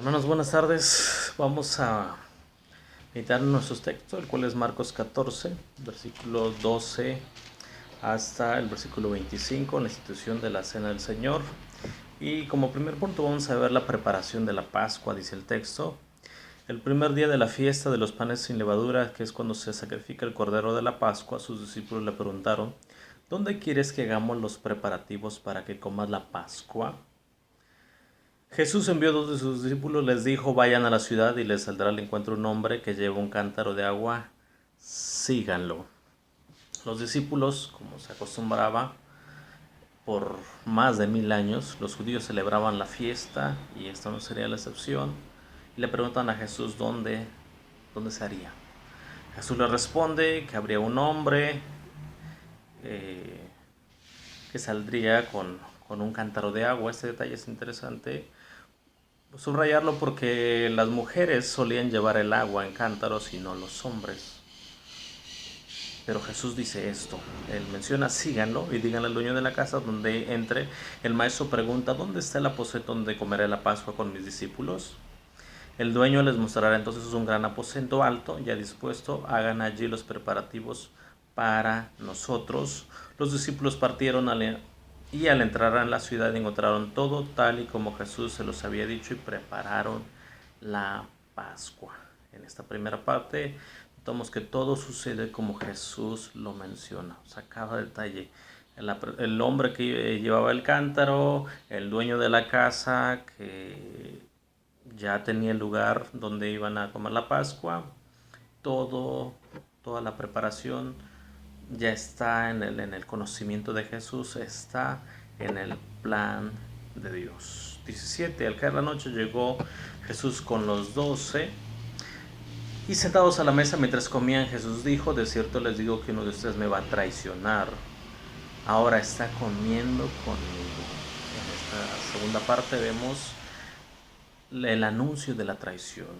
Hermanos, buenas tardes. Vamos a meditar en nuestro texto, el cual es Marcos 14, versículo 12 hasta el versículo 25, la institución de la Cena del Señor. Y como primer punto vamos a ver la preparación de la Pascua, dice el texto. El primer día de la fiesta de los panes sin levadura, que es cuando se sacrifica el cordero de la Pascua, sus discípulos le preguntaron: ¿Dónde quieres que hagamos los preparativos para que comas la Pascua? Jesús envió dos de sus discípulos, les dijo: vayan a la ciudad y les saldrá al encuentro un hombre que lleva un cántaro de agua, síganlo. Los discípulos, como se acostumbraba por más de 1000 años, los judíos celebraban la fiesta y esta no sería la excepción. Y le preguntan a Jesús dónde se haría. Jesús le responde que habría un hombre eh, que saldría con un cántaro de agua. Este detalle es interesante subrayarlo porque las mujeres solían llevar el agua en cántaros y no los hombres. Pero Jesús dice esto, él menciona: síganlo y díganle al dueño de la casa donde entre. El maestro pregunta: ¿dónde está el aposento donde comeré la Pascua con mis discípulos? El dueño les mostrará entonces un gran aposento alto, ya dispuesto. Hagan allí los preparativos para nosotros. Los discípulos partieron y al entrar en la ciudad encontraron todo tal y como Jesús se los había dicho y prepararon la Pascua. En esta primera parte notamos que todo sucede como Jesús lo menciona. O sea, cada detalle. El hombre que llevaba el cántaro, el dueño de la casa que ya tenía el lugar donde iban a comer la Pascua, toda la preparación ya está en el conocimiento de Jesús, está en el plan de Dios. 17. Al caer la noche llegó Jesús con los 12 y sentados a la mesa mientras comían, Jesús dijo: de cierto les digo que uno de ustedes me va a traicionar. Ahora está comiendo conmigo. En esta segunda parte vemos el anuncio de la traición.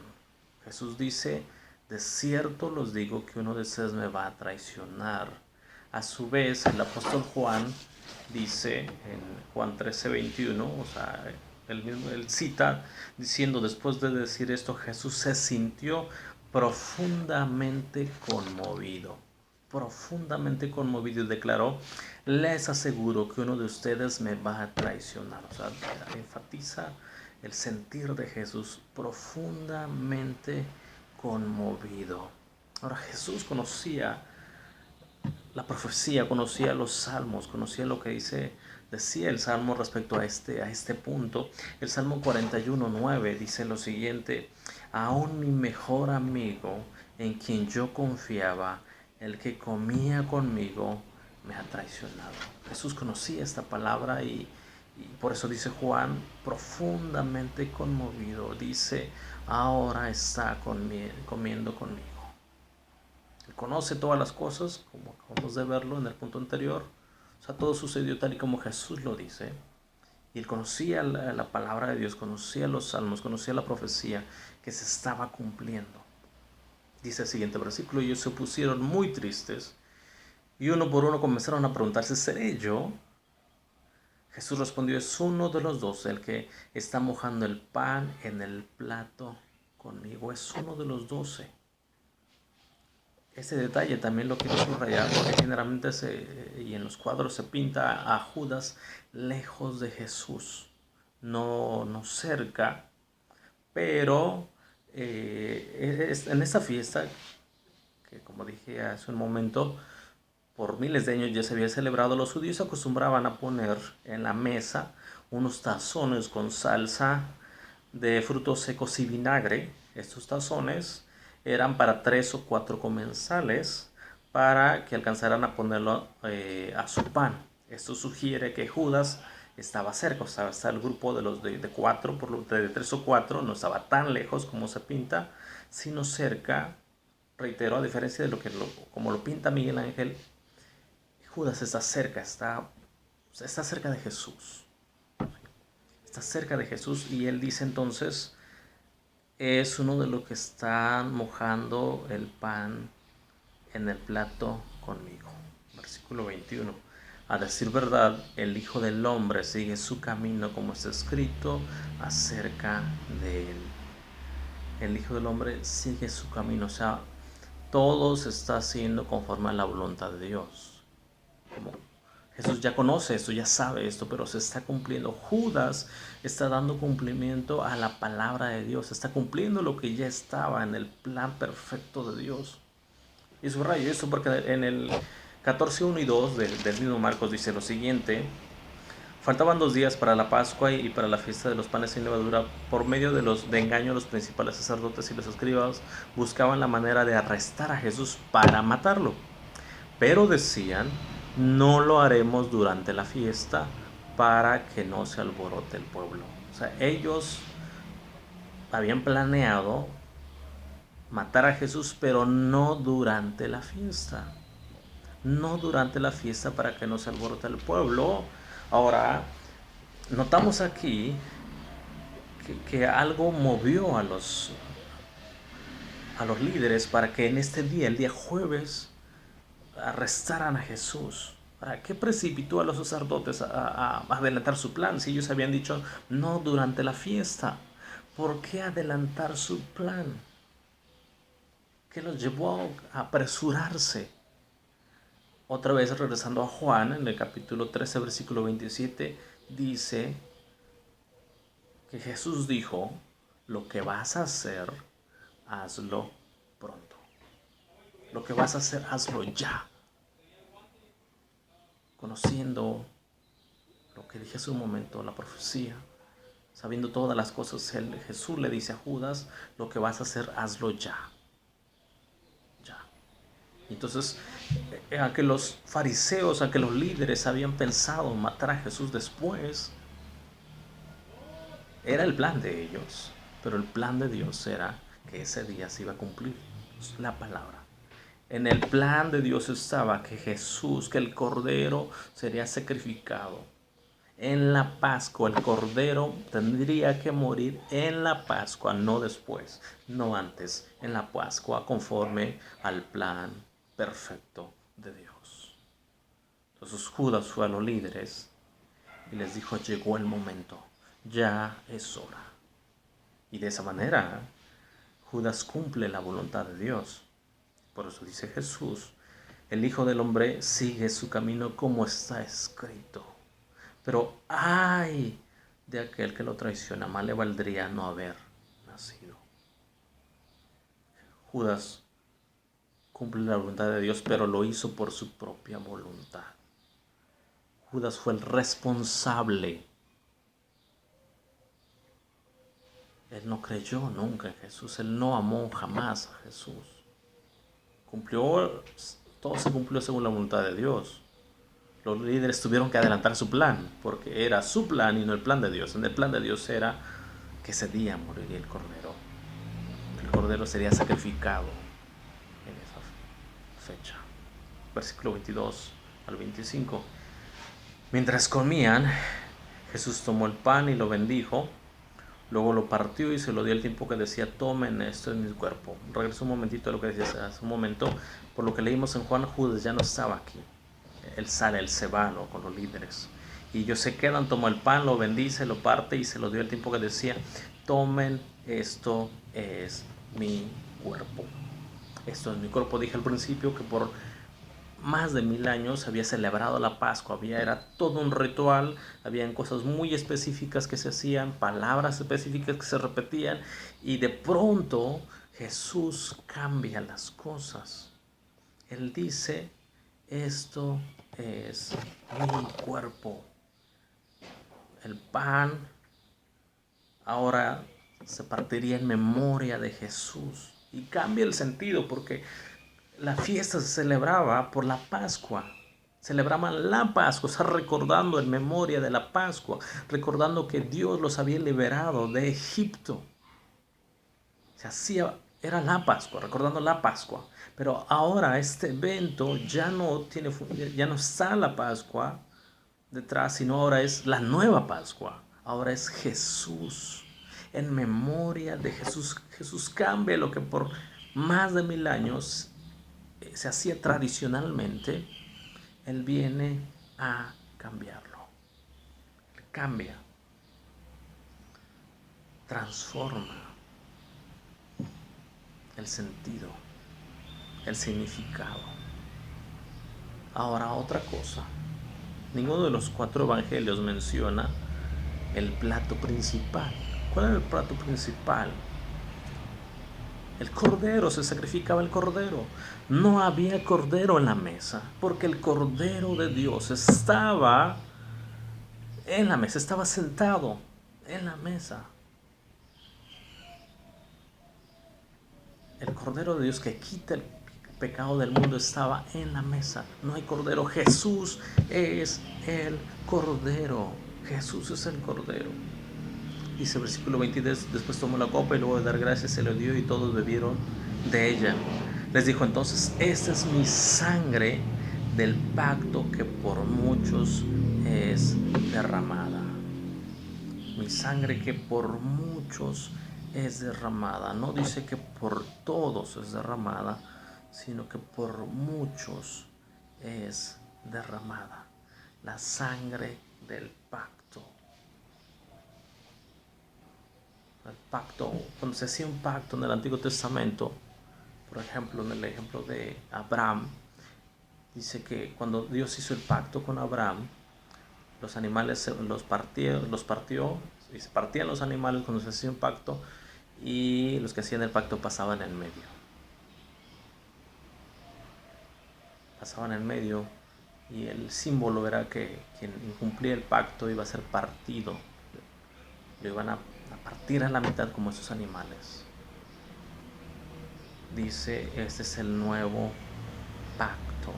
Jesús dice: de cierto los digo que uno de ustedes me va a traicionar. A su vez, el apóstol Juan dice en Juan 13:21, o sea, él cita diciendo: después de decir esto, Jesús se sintió profundamente conmovido. Profundamente conmovido y declaró: les aseguro que uno de ustedes me va a traicionar. O sea, enfatiza el sentir de Jesús, profundamente conmovido. Ahora, Jesús conocía la profecía, conocía los salmos, conocía lo que decía el salmo respecto a este punto. El Salmo 41:9 dice lo siguiente: aún mi mejor amigo, en quien yo confiaba, el que comía conmigo, me ha traicionado. Jesús conocía esta palabra y por eso dice Juan, profundamente conmovido, dice: ahora está comiendo conmigo. Él conoce todas las cosas, como acabamos de verlo en el punto anterior. O sea, todo sucedió tal y como Jesús lo dice. Y él conocía la palabra de Dios, conocía los salmos, conocía la profecía que se estaba cumpliendo. Dice el siguiente versículo: ellos se pusieron muy tristes y uno por uno comenzaron a preguntarse: ¿seré yo? Jesús respondió: es uno de los 12 el que está mojando el pan en el plato conmigo. Es uno de los 12. Ese detalle también lo quiero subrayar porque generalmente y en los cuadros se pinta a Judas lejos de Jesús, no cerca, pero en esta fiesta, que como dije hace un momento, por miles de años ya se había celebrado, los judíos acostumbraban a poner en la mesa unos tazones con salsa de frutos secos y vinagre. Estos tazones eran para 3 o 4 comensales para que alcanzaran a ponerlo a su pan. Esto sugiere que Judas estaba cerca, o sea, está el grupo de los de 4, de 3 o 4, no estaba tan lejos como se pinta, sino cerca. Reitero, a diferencia de como lo pinta Miguel Ángel, Judas está cerca, está cerca de Jesús. Está cerca de Jesús y él dice entonces: es uno de los que están mojando el pan en el plato conmigo. Versículo 21. A decir verdad, el Hijo del Hombre sigue su camino como está escrito acerca de él. el Hijo del Hombre sigue su camino. O sea, todo se está haciendo conforme a la voluntad de Dios. Como Jesús ya conoce esto, ya sabe esto, pero se está cumpliendo. Judas está dando cumplimiento a la palabra de Dios, está cumpliendo lo que ya estaba en el plan perfecto de Dios. Y subrayo eso porque en el 14, 1 y 2 del mismo Marcos dice lo siguiente: faltaban 2 días para la Pascua y para la fiesta de los panes sin levadura. Por medio de engaño, los principales sacerdotes y los escribas buscaban la manera de arrestar a Jesús para matarlo. Pero decían: no lo haremos durante la fiesta para que no se alborote el pueblo. O sea, ellos habían planeado matar a Jesús, pero no durante la fiesta. No durante la fiesta para que no se alborote el pueblo. Ahora, notamos aquí que algo movió a los líderes para que en este día, el día jueves, arrestaran a Jesús. ¿Para qué precipitó a los sacerdotes a adelantar su plan? Si ellos habían dicho no durante la fiesta, ¿por qué adelantar su plan? ¿Qué los llevó a apresurarse? Otra vez regresando a Juan, en el capítulo 13, versículo 27, dice que Jesús dijo: lo que vas a hacer, hazlo pronto. Lo que vas a hacer, hazlo ya. Conociendo lo que dije hace un momento, la profecía, sabiendo todas las cosas, Jesús le dice a Judas: lo que vas a hacer, hazlo ya. Ya. Entonces, aunque los fariseos, aunque los líderes habían pensado matar a Jesús después, era el plan de ellos, pero el plan de Dios era que ese día se iba a cumplir la palabra. En el plan de Dios estaba que Jesús, que el Cordero sería sacrificado. En la Pascua el Cordero tendría que morir en la Pascua, no después, no antes, en la Pascua, conforme al plan perfecto de Dios. Entonces Judas fue a los líderes y les dijo: llegó el momento, ya es hora. Y de esa manera Judas cumple la voluntad de Dios. Por eso dice Jesús: el Hijo del Hombre sigue su camino como está escrito. Pero ay de aquel que lo traiciona, más le valdría no haber nacido. Judas cumple la voluntad de Dios, pero lo hizo por su propia voluntad. Judas fue el responsable. Él no creyó nunca en Jesús, él no amó jamás a Jesús. Todo se cumplió según la voluntad de Dios. Los líderes tuvieron que adelantar su plan, porque era su plan y no el plan de Dios. En el plan de Dios era que ese día moriría el Cordero. El Cordero sería sacrificado en esa fecha. Versículo 22 al 25. Mientras comían, Jesús tomó el pan y lo bendijo. Luego lo partió y se lo dio al tiempo que decía: tomen, esto es mi cuerpo. Regreso un momentito a lo que decía hace un momento. Por lo que leímos en Juan, Judas ya no estaba aquí. Él sale, él se va, ¿no?, con los líderes. Y ellos se quedan, tomó el pan, lo bendice, lo parte y se lo dio al tiempo que decía: tomen, esto es mi cuerpo. Esto es mi cuerpo. Dije al principio que por más de 1000 años había celebrado la Pascua, era todo un ritual, habían cosas muy específicas que se hacían, palabras específicas que se repetían, y de pronto Jesús cambia las cosas. Él dice: esto es mi cuerpo. El pan ahora se partiría en memoria de Jesús, y cambia el sentido porque la fiesta se celebraba por la Pascua. Celebraban la Pascua, o sea, recordando en memoria de la Pascua, recordando que Dios los había liberado de Egipto. Se hacía, era la Pascua, recordando la Pascua. Pero ahora este evento ya no está la Pascua detrás, sino ahora es la nueva Pascua. Ahora es Jesús. En memoria de Jesús. Jesús cambia lo que por más de 1000 años se hacía tradicionalmente. Él viene a cambiarlo. Cambia, transforma. el sentido, el significado. Ahora, otra cosa. Ninguno de los 4 evangelios menciona el plato principal. ¿Cuál era el plato principal? El cordero, se sacrificaba el cordero. No había cordero en la mesa, porque el cordero de Dios estaba en la mesa, estaba sentado en la mesa. El cordero de Dios que quita el pecado del mundo estaba en la mesa. No hay cordero. Jesús es el cordero. Jesús es el cordero. Dice el versículo 23, después tomó la copa y luego de dar gracias se lo dio y todos bebieron de ella. Les dijo entonces, esta es mi sangre del pacto que por muchos es derramada. Mi sangre que por muchos es derramada. No dice que por todos es derramada, sino que por muchos es derramada. La sangre del pacto. El pacto, cuando se hacía un pacto en el Antiguo Testamento, por ejemplo, en el ejemplo de Abraham, dice que cuando Dios hizo el pacto con Abraham, los animales los partió y se partían los animales cuando se hacía un pacto y los que hacían el pacto pasaban en medio. Pasaban en medio y el símbolo era que quien incumplía el pacto iba a ser partido. Lo iban a partir a la mitad como esos animales. Dice, este es el nuevo pacto.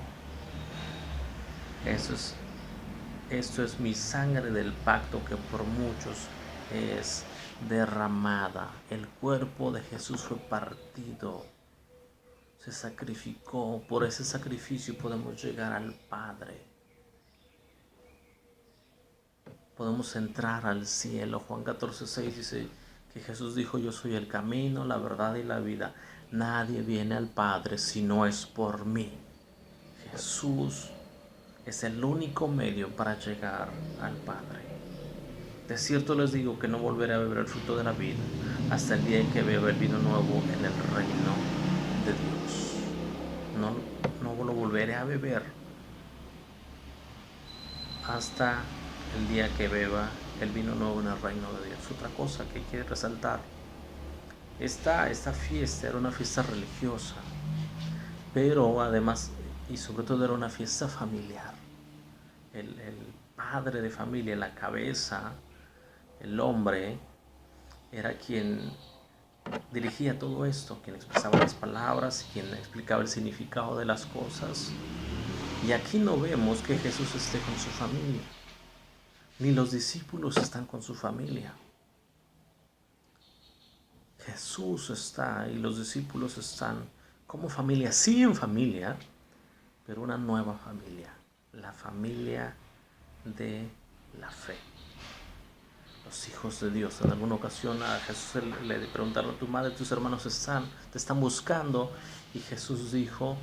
Esto es mi sangre del pacto que por muchos es derramada. El cuerpo de Jesús fue partido, se sacrificó. Por ese sacrificio podemos llegar al Padre. Podemos entrar al cielo. Juan 14:6 dice que Jesús dijo, yo soy el camino, la verdad y la vida. Nadie viene al Padre si no es por mí. Jesús es el único medio para llegar al Padre. De cierto les digo que no volveré a beber el fruto de la vida hasta el día en que beba el vino nuevo en el reino de Dios. No lo volveré a beber hasta el día que beba el vino nuevo en el reino de Dios. Otra cosa que quiero resaltar. Esta fiesta era una fiesta religiosa, pero además y sobre todo era una fiesta familiar. El padre de familia, la cabeza, el hombre, era quien dirigía todo esto, quien expresaba las palabras, quien explicaba el significado de las cosas. Y aquí no vemos que Jesús esté con su familia, ni los discípulos están con su familia. Jesús está y los discípulos están como familia, sí en familia, pero una nueva familia, la familia de la fe. Los hijos de Dios. En alguna ocasión a Jesús le preguntaron, tu madre y tus hermanos te están buscando, y Jesús dijo,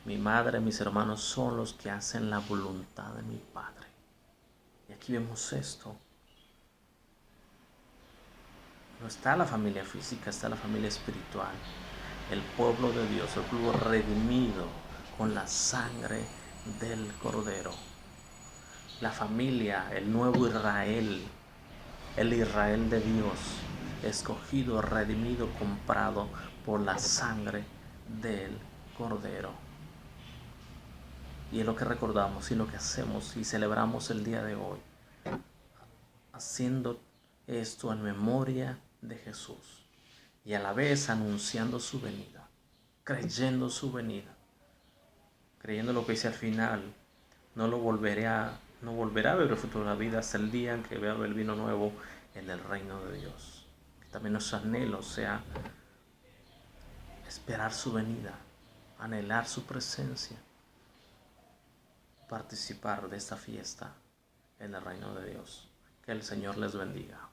mi madre y mis hermanos son los que hacen la voluntad de mi Padre. Y aquí vemos esto. No está la familia física, está la familia espiritual. El pueblo de Dios, el pueblo redimido con la sangre del Cordero. La familia, el nuevo Israel, el Israel de Dios, escogido, redimido, comprado por la sangre del Cordero. Y es lo que recordamos y lo que hacemos y celebramos el día de hoy, haciendo esto en memoria de Jesús y a la vez anunciando su venida, creyendo su venida, creyendo lo que dice al final, no volverá a beber el fruto de la vida hasta el día en que beba el vino nuevo en el reino de Dios. Que también nuestro anhelo sea esperar su venida, anhelar su presencia, participar de esta fiesta en el reino de Dios. Que el Señor les bendiga.